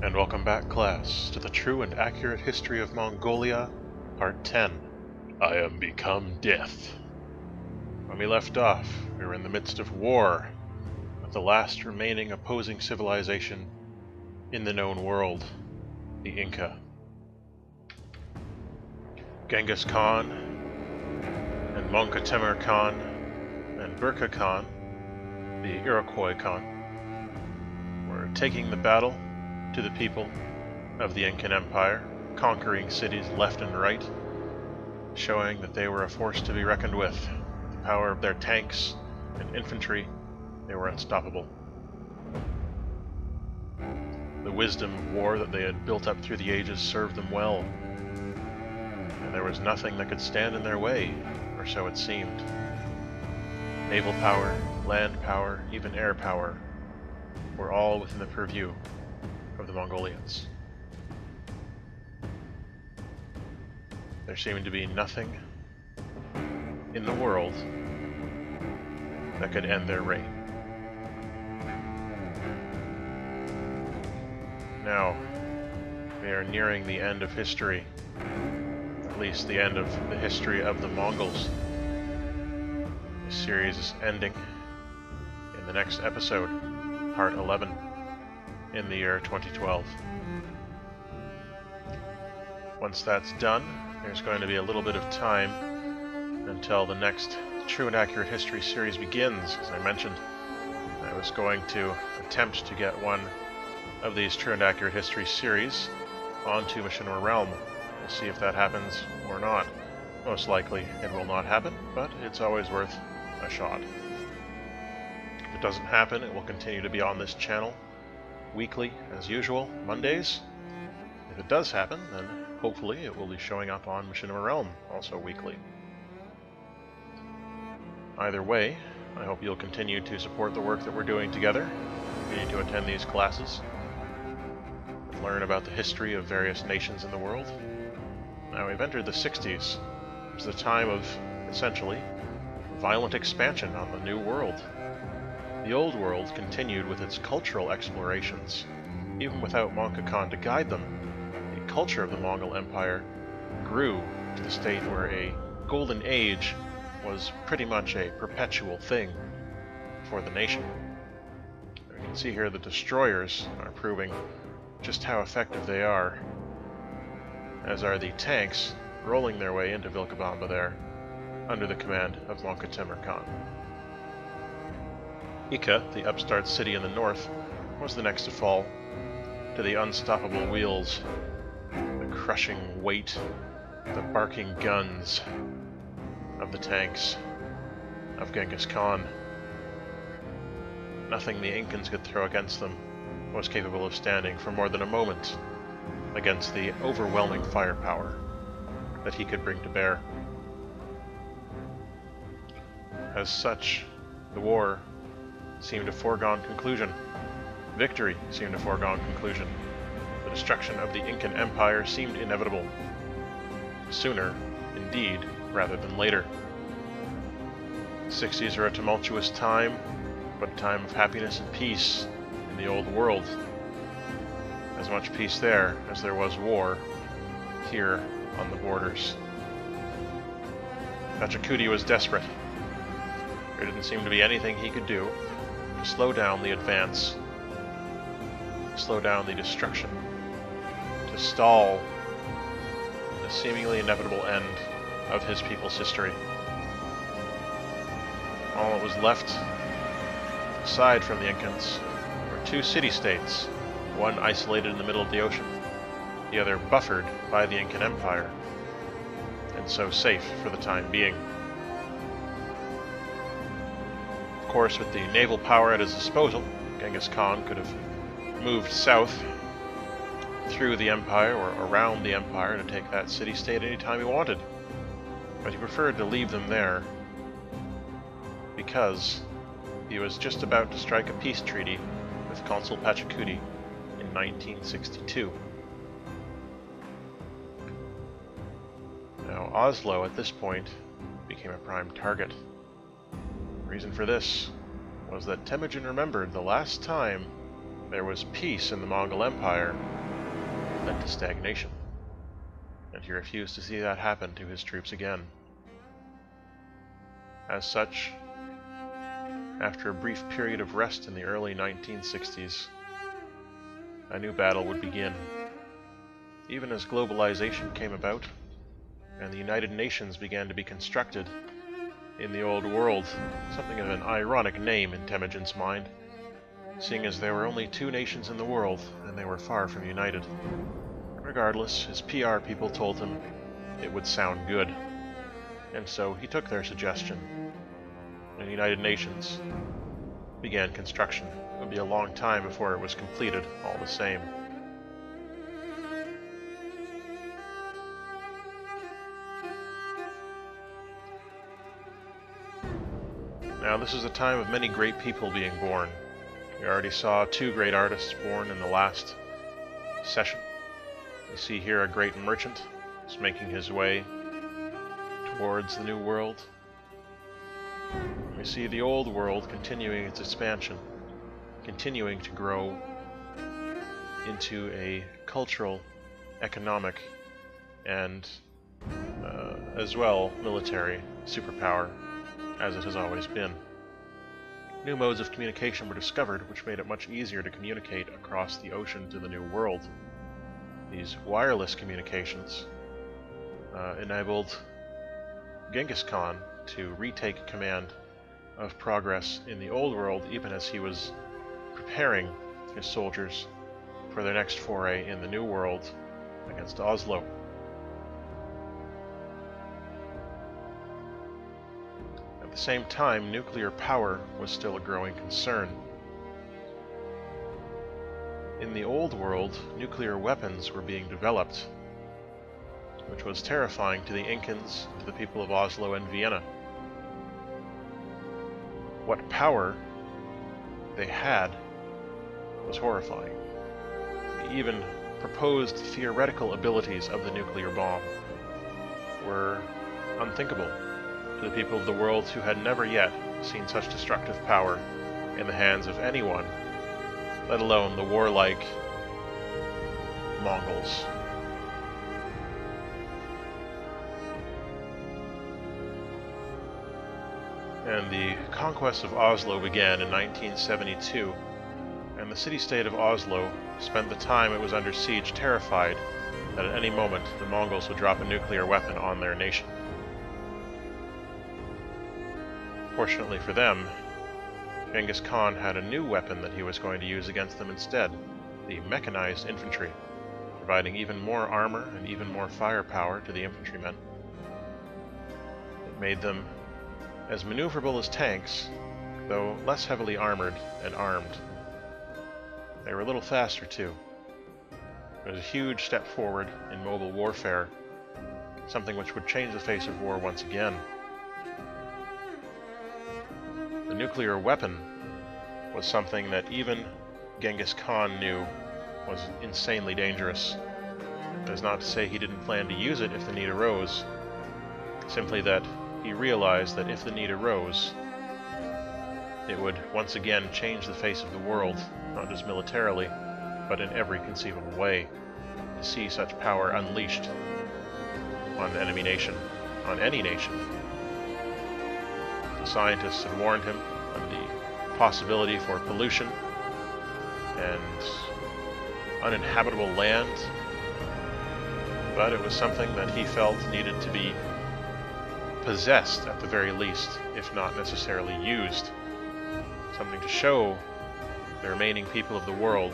And welcome back, class, to the True and Accurate History of Mongolia, Part 10. I am become death. When we left off, we were in the midst of war with the last remaining opposing civilization in the known world, the Inca. Genghis Khan and Monka Temur Khan and Burka Khan, the Iroquois Khan, were taking the battle to the people of the Incan Empire, conquering cities left and right, showing that they were a force to be reckoned with. With the power of their tanks and infantry, they were unstoppable. The wisdom of war that they had built up through the ages served them well, and there was nothing that could stand in their way, or so it seemed. Naval power, land power, even air power were all within the purview of the Mongolians. There seemed to be nothing in the world that could end their reign. Now, we are nearing the end of history, at least the end of the history of the Mongols. This series is ending in the next episode, Part 11. In the year 2012. Once that's done, there's going to be a little bit of time until the next True and Accurate History series begins. As I mentioned, I was going to attempt to get one of these True and Accurate History series onto Machinima Realm. We'll see if that happens or not. Most likely it will not happen, but it's always worth a shot. If it doesn't happen, it will continue to be on this channel weekly, as usual, Mondays. If it does happen, then hopefully it will be showing up on Machinima Realm, also weekly. Either way, I hope you'll continue to support the work that we're doing together, continue to attend these classes, and learn about the history of various nations in the world. Now, we've entered the 60s, which is a time of, essentially, violent expansion on the New World. The Old World continued with its cultural explorations. Even without Monka Khan to guide them, the culture of the Mongol Empire grew to the state where a golden age was pretty much a perpetual thing for the nation. You can see here the destroyers are proving just how effective they are, as are the tanks rolling their way into Vilcabamba there, under the command of Monka Temur Khan. Ika, the upstart city in the north, was the next to fall to the unstoppable wheels, the crushing weight, the barking guns of the tanks of Genghis Khan. Nothing the Incans could throw against them was capable of standing for more than a moment against the overwhelming firepower that he could bring to bear. As such, the war seemed a foregone conclusion. Victory seemed a foregone conclusion. The destruction of the Incan Empire seemed inevitable. Sooner, indeed, rather than later. The 60s are a tumultuous time, but a time of happiness and peace in the Old World. As much peace there as there was war here on the borders. Pachacudi was desperate. There didn't seem to be anything he could do to slow down the advance, slow down the destruction, to stall the seemingly inevitable end of his people's history. All that was left, aside from the Incans, were two city-states, one isolated in the middle of the ocean, the other buffered by the Incan Empire, and so safe for the time being. Of course, with the naval power at his disposal, Genghis Khan could have moved south through the empire or around the empire to take that city-state anytime he wanted. But he preferred to leave them there because he was just about to strike a peace treaty with Consul Pachacudi in 1962. Now, Oslo at this point became a prime target. The reason for this was that Temujin remembered the last time there was peace in the Mongol Empire, led to stagnation, and he refused to see that happen to his troops again. As such, after a brief period of rest in the early 1960s, a new battle would begin. Even as globalization came about, and the United Nations began to be constructed in the old world, something of an ironic name in Temujin's mind, seeing as there were only 2 nations in the world, and they were far from united. Regardless, his PR people told him it would sound good, and so he took their suggestion, and the United Nations began construction. It would be a long time before it was completed, all the same. Now, this is a time of many great people being born. We already saw 2 great artists born in the last session. We see here a great merchant is making his way towards the new world. We see the old world continuing its expansion, continuing to grow into a cultural, economic, and as well military superpower, as it has always been. New modes of communication were discovered, which made it much easier to communicate across the ocean to the new world. These wireless communications enabled Genghis Khan to retake command of progress in the old world, even as he was preparing his soldiers for their next foray in the new world against Oslo. At the same time, nuclear power was still a growing concern. In the old world, nuclear weapons were being developed, which was terrifying to the Incans, to the people of Oslo and Vienna. What power they had was horrifying. The even proposed theoretical abilities of the nuclear bomb were unthinkable to the people of the world who had never yet seen such destructive power in the hands of anyone, let alone the warlike Mongols. And the conquest of Oslo began in 1972, and the city-state of Oslo spent the time it was under siege terrified that at any moment the Mongols would drop a nuclear weapon on their nation. Fortunately for them, Genghis Khan had a new weapon that he was going to use against them instead, the mechanized infantry, providing even more armor and even more firepower to the infantrymen. It made them as maneuverable as tanks, though less heavily armored and armed. They were a little faster too. It was a huge step forward in mobile warfare, something which would change the face of war once again. The nuclear weapon was something that even Genghis Khan knew was insanely dangerous. That is not to say he didn't plan to use it if the need arose, simply that he realized that if the need arose, it would once again change the face of the world, not just militarily, but in every conceivable way, to see such power unleashed on the enemy nation, on any nation. The scientists had warned him of the possibility for pollution and uninhabitable land, but it was something that he felt needed to be possessed at the very least, if not necessarily used. Something to show the remaining people of the world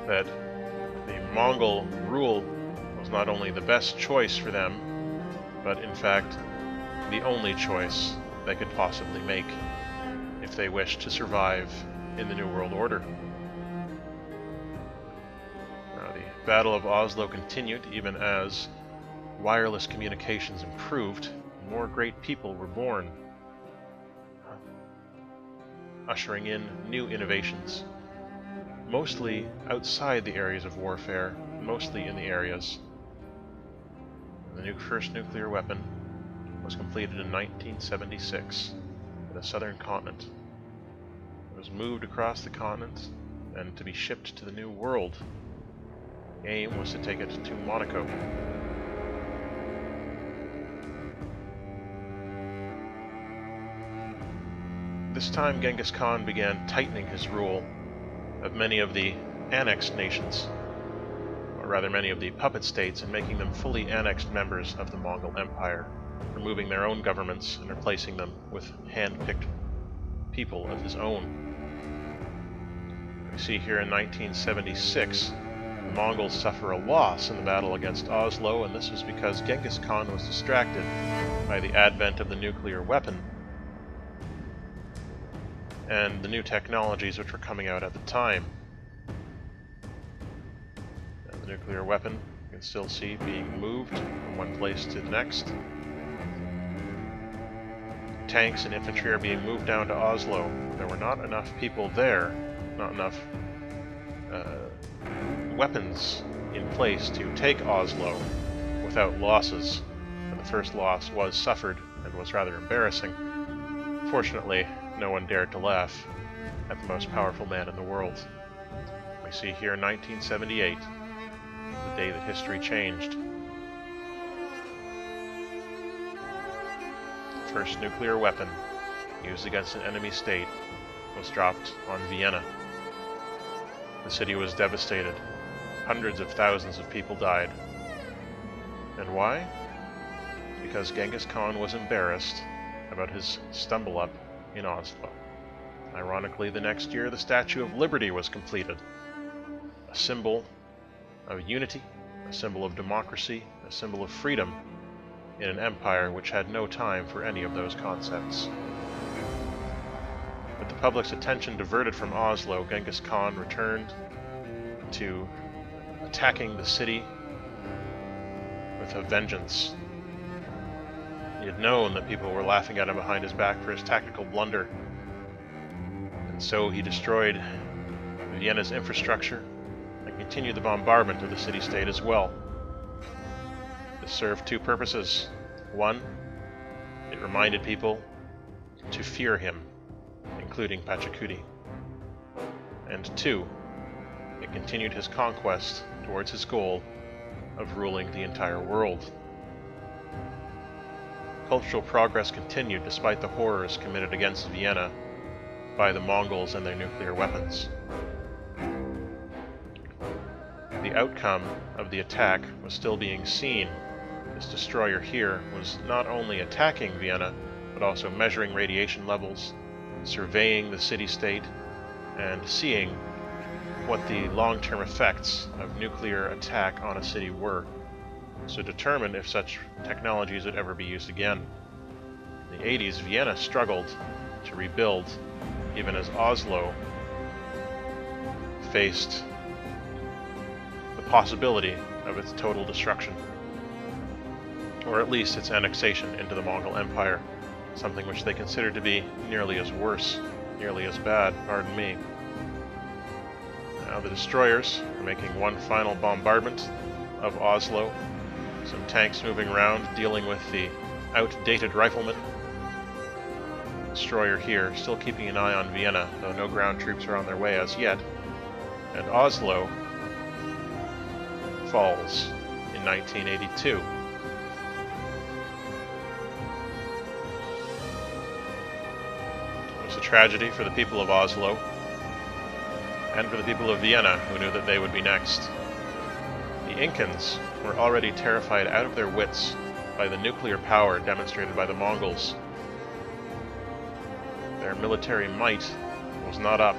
that the Mongol rule was not only the best choice for them, but in fact the only choice they could possibly make if they wished to survive in the New World Order. Now, the Battle of Oslo continued even as wireless communications improved, and more great people were born, ushering in new innovations, mostly outside the areas of warfare, mostly in the areas. The first nuclear weapon was completed in 1976 in the southern continent. It was moved across the continent and to be shipped to the New World. The aim was to take it to Monaco. This time Genghis Khan began tightening his rule of many of the annexed nations, or rather many of the puppet states, and making them fully annexed members of the Mongol Empire, removing their own governments and replacing them with hand-picked people of his own. We see here in 1976, the Mongols suffer a loss in the battle against Oslo, and this was because Genghis Khan was distracted by the advent of the nuclear weapon and the new technologies which were coming out at the time. And the nuclear weapon, you can still see being moved from one place to the next. Tanks and infantry are being moved down to Oslo. There were not enough people there, not enough weapons in place to take Oslo without losses. And the first loss was suffered and was rather embarrassing. Fortunately, no one dared to laugh at the most powerful man in the world. We see here 1978, the day that history changed. The first nuclear weapon used against an enemy state was dropped on Vienna. The city was devastated. Hundreds of thousands of people died. And why? Because Genghis Khan was embarrassed about his stumble-up in Oslo. Ironically, the next year the Statue of Liberty was completed. A symbol of unity, a symbol of democracy, a symbol of freedom in an empire which had no time for any of those concepts. With the public's attention diverted from Oslo, Genghis Khan returned to attacking the city with a vengeance. He had known that people were laughing at him behind his back for his tactical blunder, and so he destroyed Vienna's infrastructure and continued the bombardment of the city-state as well. This served two purposes. One, it reminded people to fear him, including Pachacudi. And two, it continued his conquest towards his goal of ruling the entire world. Cultural progress continued despite the horrors committed against Vienna by the Mongols and their nuclear weapons. The outcome of the attack was still being seen. This destroyer here was not only attacking Vienna, but also measuring radiation levels, surveying the city-state, and seeing what the long-term effects of nuclear attack on a city were, so determine if such technologies would ever be used again. In the 80s, Vienna struggled to rebuild, even as Oslo faced the possibility of its total destruction, or at least its annexation into the Mongol Empire, something which they considered to be nearly as bad, pardon me. Now the destroyers are making one final bombardment of Oslo, some tanks moving around dealing with the outdated riflemen. Destroyer here still keeping an eye on Vienna, though no ground troops are on their way as yet. And Oslo falls in 1982. It was a tragedy for the people of Oslo, and for the people of Vienna, who knew that they would be next. The Incans were already terrified out of their wits by the nuclear power demonstrated by the Mongols. Their military might was not up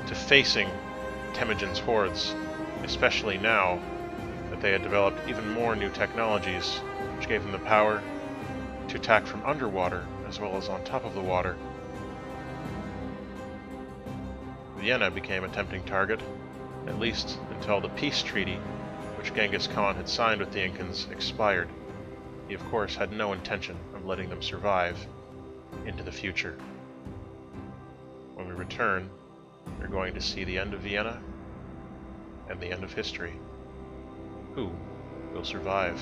to facing Temujin's hordes, especially now that they had developed even more new technologies, which gave them the power to attack from underwater as well as on top of the water. Vienna became a tempting target, at least until the peace treaty which Genghis Khan had signed with the Incans expired. He of course had no intention of letting them survive into the future. When we return, we're going to see the end of Vienna and the end of history. Who will survive?